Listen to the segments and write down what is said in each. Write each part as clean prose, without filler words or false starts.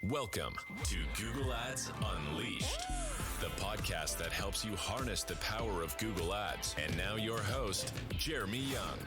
Welcome to Google Ads Unleashed, the podcast that helps you harness the power of Google Ads. And now your host, Jeremy Young.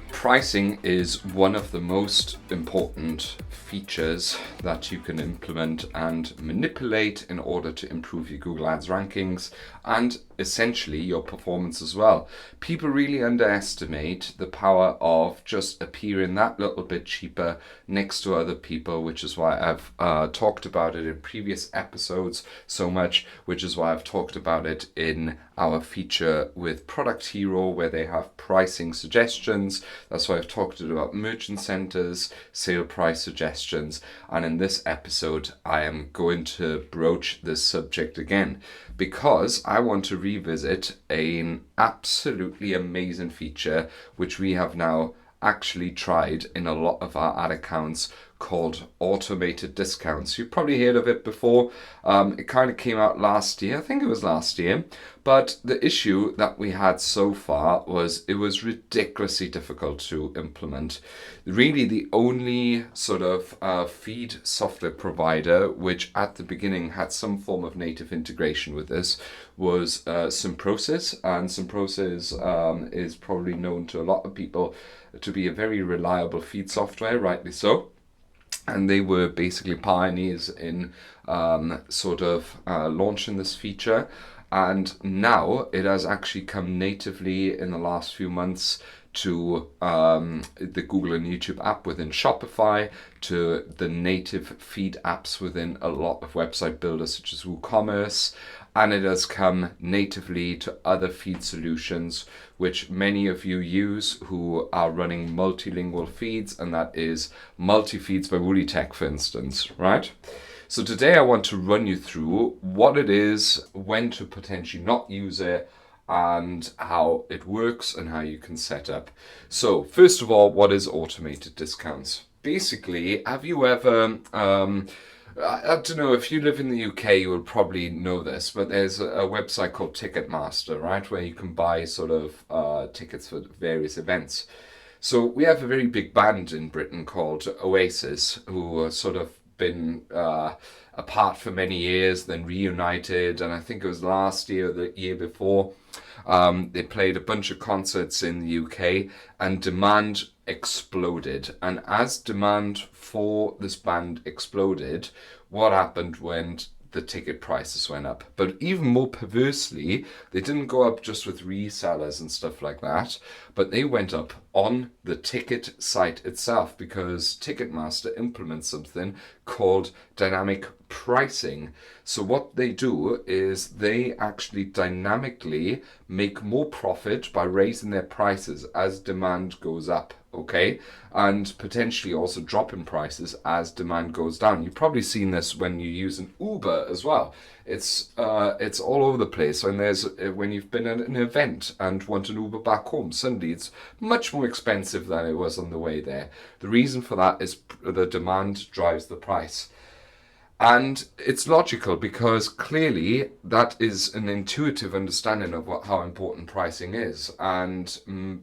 Pricing is one of the most important features that you can implement and manipulate in order to improve your Google Ads rankings and essentially your performance as well. People really underestimate the power of just appearing that little bit cheaper next to other people, which is why I've talked about it in previous episodes so much, which is why I've talked about it in our feature with Product Hero, where they have pricing suggestions. That's why I've talked about merchant centers, sale price suggestions, and in this episode I am going to broach this subject again because I want to revisit an absolutely amazing feature which we have now actually tried in a lot of our ad accounts, called automated discounts. You've probably heard of it before. It kind of came out last year. I think it was last year. But the issue that we had so far was it was ridiculously difficult to implement. Really, the only sort of feed software provider which at the beginning had some form of native integration with this was Simprosys. And Simprosys is probably known to a lot of people to be a very reliable feed software, rightly so. And they were basically pioneers in launching this feature. And now it has actually come natively in the last few months to the Google and YouTube app within Shopify, to the native feed apps within a lot of website builders such as WooCommerce. And it has come natively to other feed solutions, which many of you use who are running multilingual feeds, and that is Multi-Feeds by WoolyTech, for instance, right? So today I want to run you through what it is, when to potentially not use it, and how it works and how you can set up. So first of all, what is automated discounts? Basically, have you ever... I don't know, if you live in the UK, you will probably know this, but there's a website called Ticketmaster, right, where you can buy tickets for various events. So we have a very big band in Britain called Oasis, who have sort of been apart for many years, then reunited, and I think it was last year or the year before. They played a bunch of concerts in the UK and demand exploded. And as demand for this band exploded, what happened when the ticket prices went up? But even more perversely, they didn't go up just with resellers and stuff like that, but they went up on the ticket site itself, because Ticketmaster implements something called dynamic pricing. So what they do is they actually dynamically make more profit by raising their prices as demand goes up, okay? And potentially also dropping prices as demand goes down. You've probably seen this when you use an Uber as well. It's all over the place. When you've been at an event and want an Uber back home, suddenly it's much more expensive than it was on the way there. The reason for that is the demand drives the price. And it's logical, because clearly that is an intuitive understanding of how important pricing is. And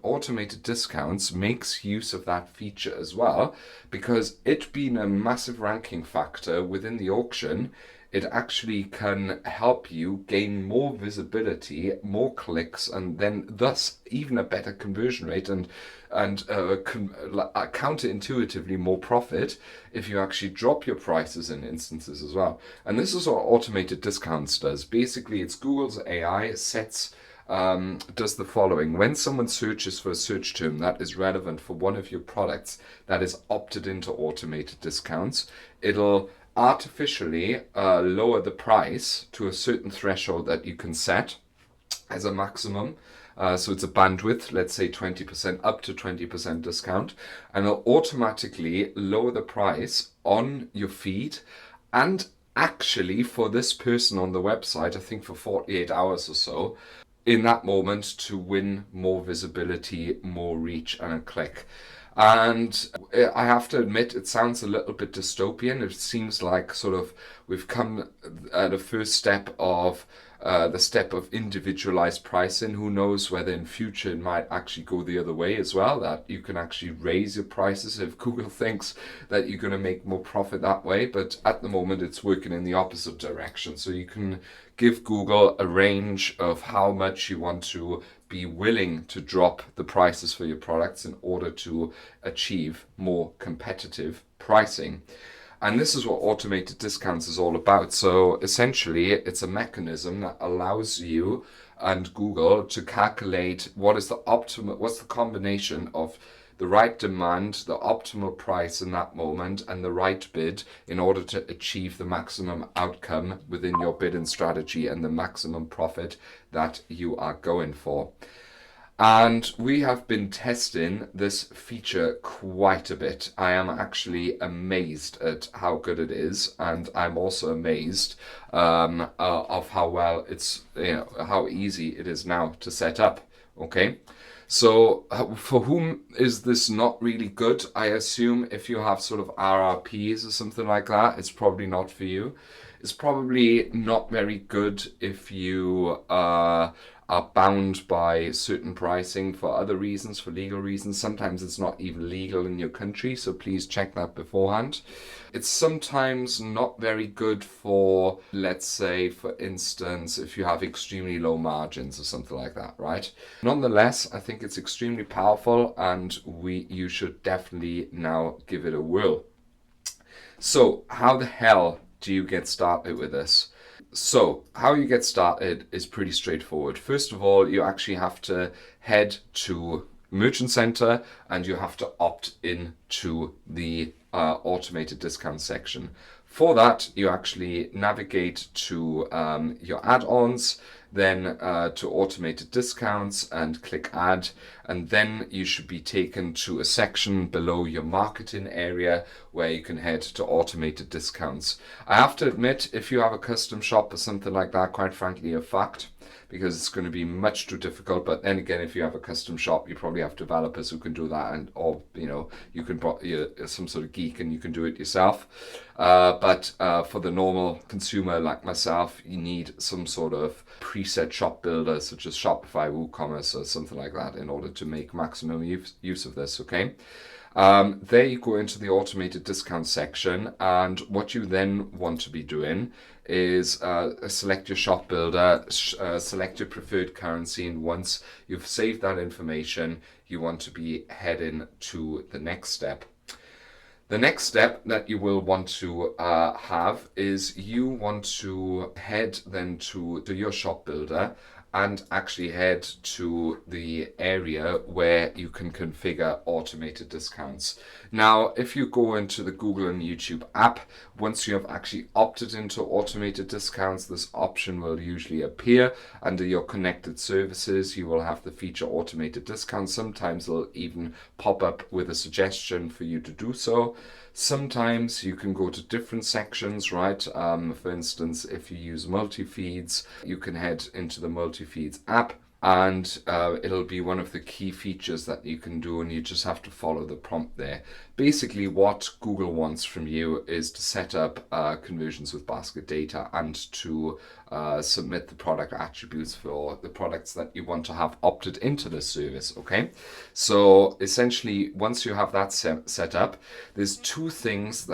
automated discounts makes use of that feature as well, because it being a massive ranking factor within the auction, it actually can help you gain more visibility, more clicks, and then thus even a better conversion rate and counterintuitively more profit if you actually drop your prices in instances as well. And this is what automated discounts does. Basically, it's Google's AI does the following. When someone searches for a search term that is relevant for one of your products that is opted into automated discounts, it'll artificially lower the price to a certain threshold that you can set as a maximum. So it's a bandwidth, let's say 20%, up to 20% discount, and it'll automatically lower the price on your feed. And actually, for this person on the website, I think for 48 hours or so, in that moment, to win more visibility, more reach, and a click. And I have to admit, it sounds a little bit dystopian. It seems like we've come at a first step of the step of individualized pricing. Who knows whether in future it might actually go the other way as well, that you can actually raise your prices if Google thinks that you're going to make more profit that way. But at the moment it's working in the opposite direction. So you can give Google a range of how much you want to be willing to drop the prices for your products in order to achieve more competitive pricing. And this is what automated discounts is all about. So essentially, it's a mechanism that allows you and Google to calculate what's the combination of the right demand, the optimal price in that moment, and the right bid in order to achieve the maximum outcome within your bidding strategy and the maximum profit that you are going for. And we have been testing this feature quite a bit. I am actually amazed at how good it is, and I'm also amazed of how well how easy it is now to set up. Okay, so for whom is this not really good? I assume if you have sort of RRPs or something like that, it's probably not for you. It's probably not very good if you are bound by certain pricing for other reasons, for legal reasons. Sometimes it's not even legal in your country, so please check that beforehand. It's sometimes not very good for, let's say, for instance, if you have extremely low margins or something like that, right? Nonetheless, I think it's extremely powerful, and you should definitely now give it a whirl. So how the hell do you get started with this? So how you get started is pretty straightforward. First of all, you actually have to head to Merchant Center and you have to opt in to the automated discount section. For that, you actually navigate to your add-ons, then to automated discounts and click add, and then you should be taken to a section below your marketing area where you can head to automated discounts. I have to admit, if you have a custom shop or something like that, quite frankly, you're fucked, because it's going to be much too difficult. But then again, if you have a custom shop, you probably have developers who can do that, or you can you're some sort of geek and you can do it yourself. But for the normal consumer like myself, you need some sort of preset shop builder such as Shopify, WooCommerce, or something like that in order to make maximum use of this. Okay. There you go into the automated discount section, and what you then want to be doing is select your shop builder, select your preferred currency, and once you've saved that information, you want to be heading to the next step. The next step that you will want to have is you want to head then to your shop builder and actually head to the area where you can configure automated discounts. Now, if you go into the Google and YouTube app, once you have actually opted into automated discounts, this option will usually appear under your connected services. You will have the feature automated discounts. Sometimes it'll even pop up with a suggestion for you to do so. Sometimes you can go to different sections, right? For instance, if you use multi-feeds, you can head into the multi-feeds app, and it'll be one of the key features that you can do, and you just have to follow the prompt there. Basically, what Google wants from you is to set up conversions with basket data and to submit the product attributes for the products that you want to have opted into the service. Okay, so essentially, once you have that set up, there's three things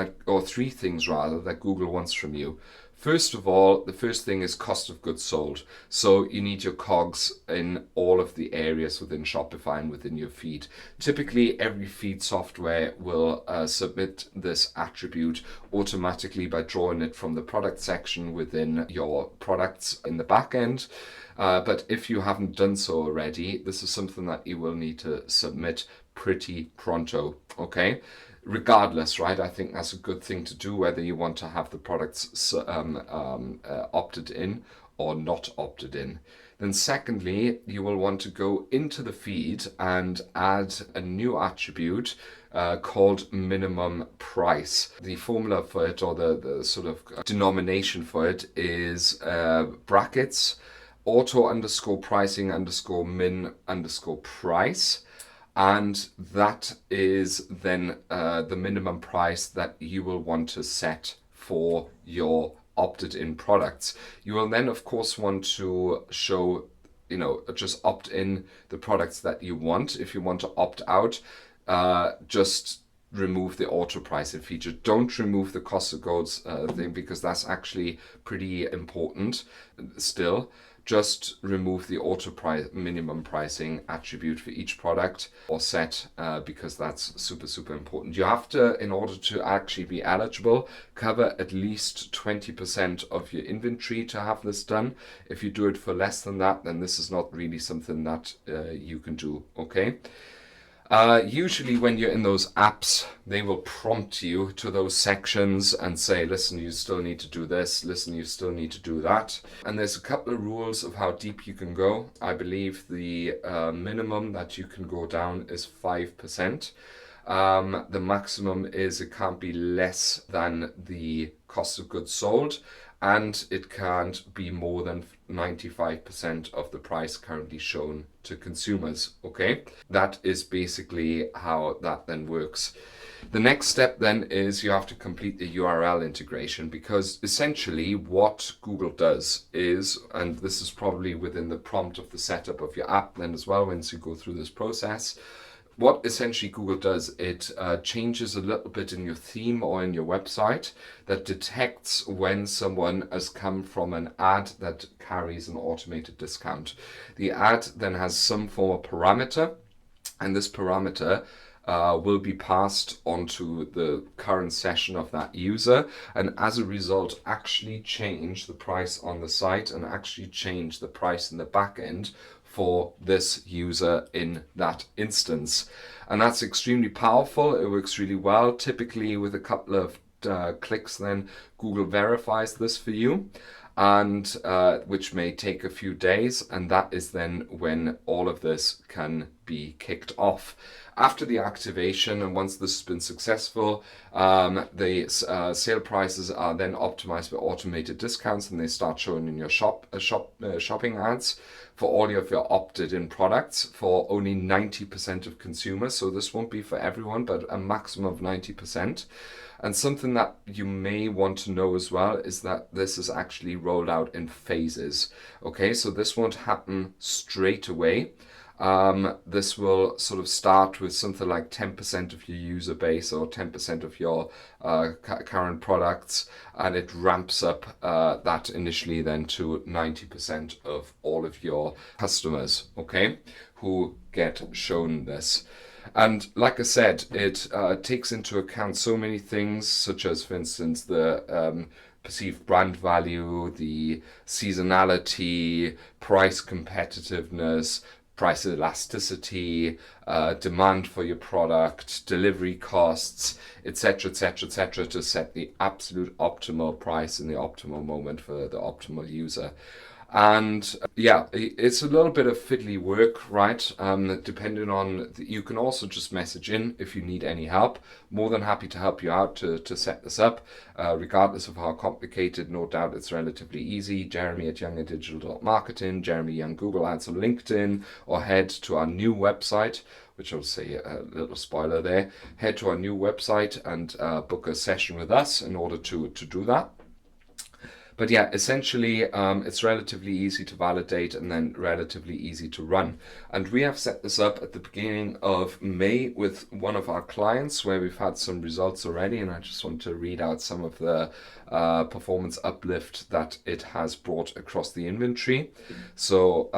rather that Google wants from you. First of all, the first thing is cost of goods sold. So you need your COGS in all of the areas within Shopify and within your feed. Typically, every feed software will submit this attribute automatically by drawing it from the product section within your products in the back end. But if you haven't done so already, this is something that you will need to submit pretty pronto, okay? Regardless, right? I think that's a good thing to do, whether you want to have the products opted in or not opted in. Then secondly, you will want to go into the feed and add a new attribute called minimum price. The formula for it, or the sort of denomination for it, is brackets auto_pricing_min_price. And that is then the minimum price that you will want to set for your opted in products. You will then of course want to show, just opt in the products that you want. If you want to opt out, just remove the auto pricing feature. Don't remove the cost of goods thing, because that's actually pretty important still. Just remove the auto price minimum pricing attribute for each product or set, because that's super important. You have to, in order to actually be eligible, cover at least 20% of your inventory to have this done. If you do it for less than that, then this is not really something that you can do, okay? Usually when you're in those apps, they will prompt you to those sections and say, listen, you still need to do this, listen, you still need to do that. And there's a couple of rules of how deep you can go. I believe the minimum that you can go down is 5%. The maximum is it can't be less than the cost of goods sold, and it can't be more than 95% of the price currently shown to consumers, okay? That is basically how that then works. The next step then is you have to complete the URL integration, because essentially what Google does is, and this is probably within the prompt of the setup of your app then as well once you go through this process, what essentially Google does, it changes a little bit in your theme or in your website that detects when someone has come from an ad that carries an automated discount. The ad then has some form of parameter, and this parameter will be passed onto the current session of that user, and as a result actually change the price on the site and actually change the price in the back end for this user in that instance. And that's extremely powerful. It works really well. Typically with a couple of clicks then Google verifies this for you, and which may take a few days, and that is then when all of this can be kicked off. After the activation, and once this has been successful, the sale prices are then optimized by automated discounts, and they start showing in your shopping ads for all of your opted-in products for only 90% of consumers. So this won't be for everyone, but a maximum of 90%. And something that you may want to know as well is that this is actually rolled out in phases. Okay, so this won't happen straight away. This will sort of start with something like 10% of your user base or 10% of your current products, and it ramps up that initially then to 90% of all of your customers, okay, who get shown this. And like I said, it takes into account so many things, such as, for instance, the perceived brand value, the seasonality, price competitiveness, price elasticity, demand for your product, delivery costs, etc., to set the absolute optimal price in the optimal moment for the optimal user. And yeah, it's a little bit of fiddly work, right? Depending on, you can also just message in if you need any help. More than happy to help you out to set this up. Regardless of how complicated, no doubt it's relatively easy. Jeremy@youngerdigital.marketing, Jeremy Young Google Ads on LinkedIn, or head to our new website, which I'll say a little spoiler there. Head to our new website and book a session with us in order to do that. But yeah, essentially, it's relatively easy to validate and then relatively easy to run. And we have set this up at the beginning of May with one of our clients, where we've had some results already. And I just want to read out some of the performance uplift that it has brought across the inventory. So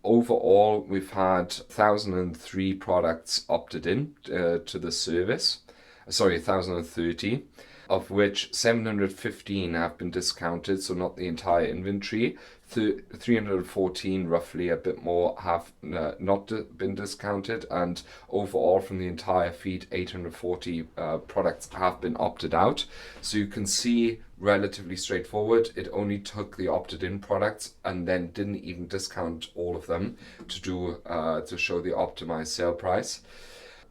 overall, we've had 1,003 products opted in to the service. Sorry, 1,030. Of which 715 have been discounted, so not the entire inventory. 314, roughly a bit more, have not been discounted, and overall from the entire feed, 840 products have been opted out. So you can see, relatively straightforward. It only took the opted-in products and then didn't even discount all of them to show the optimized sale price.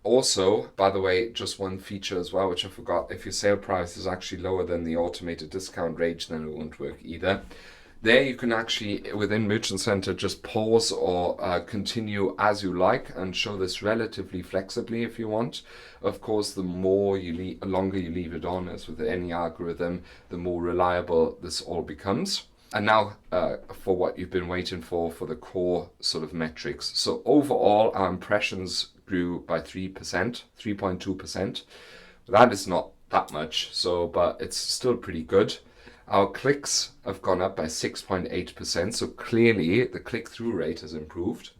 Also, by the way, just one feature as well, which I forgot, if your sale price is actually lower than the automated discount range, then it won't work either. There you can actually, within Merchant Center, just pause or continue as you like and show this relatively flexibly if you want. Of course, the longer you leave it on, as with any algorithm, the more reliable this all becomes. And now for what you've been waiting for the core sort of metrics. So overall, our impressions grew by 3.2%. That is not that much, but it's still pretty good. Our clicks have gone up by 6.8%, so clearly the click-through rate has improved,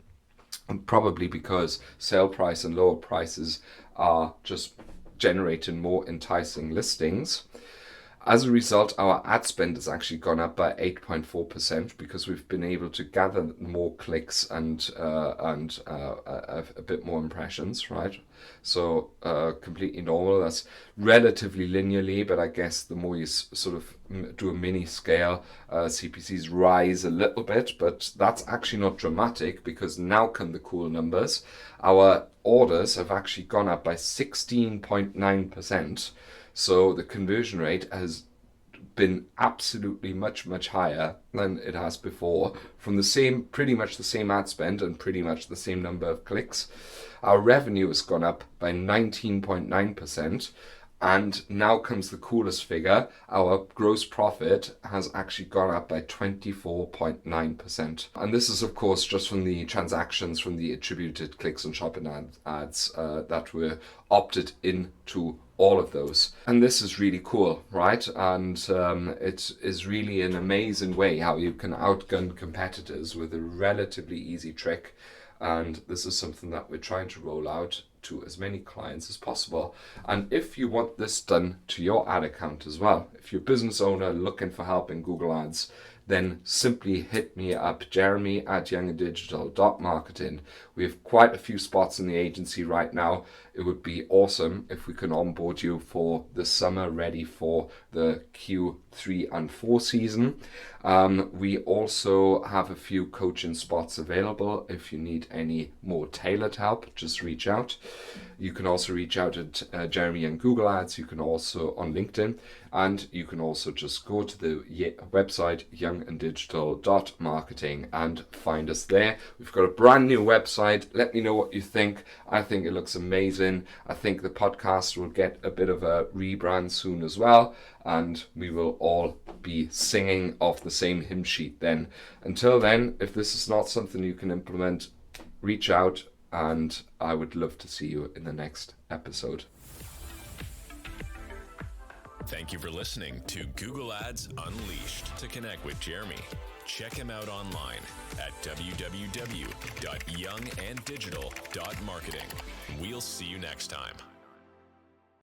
and probably because sale price and lower prices are just generating more enticing listings. As a result, our ad spend has actually gone up by 8.4% because we've been able to gather more clicks and a bit more impressions, right? So completely normal. That's relatively linearly, but I guess the more you sort of do a mini scale, CPCs rise a little bit, but that's actually not dramatic because now come the cool numbers. Our orders have actually gone up by 16.9%. So the conversion rate has been absolutely much higher than it has before from pretty much the same ad spend and pretty much the same number of clicks. Our revenue has gone up by 19.9%. And now comes the coolest figure. Our gross profit has actually gone up by 24.9%. And this is, of course, just from the transactions from the attributed clicks and shopping ads that were opted into all of those. And this is really cool, right? And it is really an amazing way how you can outgun competitors with a relatively easy trick. And this is something that we're trying to roll out to as many clients as possible. And if you want this done to your ad account as well, if you're a business owner looking for help in Google Ads, then simply hit me up, jeremy@younganddigital.marketing. We have quite a few spots in the agency right now. It would be awesome if we can onboard you for the summer, ready for the Q3 and 4 season. We also have a few coaching spots available. If you need any more tailored help, just reach out. You can also reach out at Jeremy Young Google Ads. You can also on LinkedIn, and you can also just go to the website younganddigital.marketing and find us there. We've got a brand new website. Let me know what you think. I think it looks amazing. I think the podcast will get a bit of a rebrand soon as well, and we will all be singing off the same hymn sheet then. Until then, if this is not something you can implement, reach out, and I would love to see you in the next episode. Thank you for listening to Google Ads Unleashed. To connect with Jeremy, check him out online at www.younganddigital.marketing. We'll see you next time.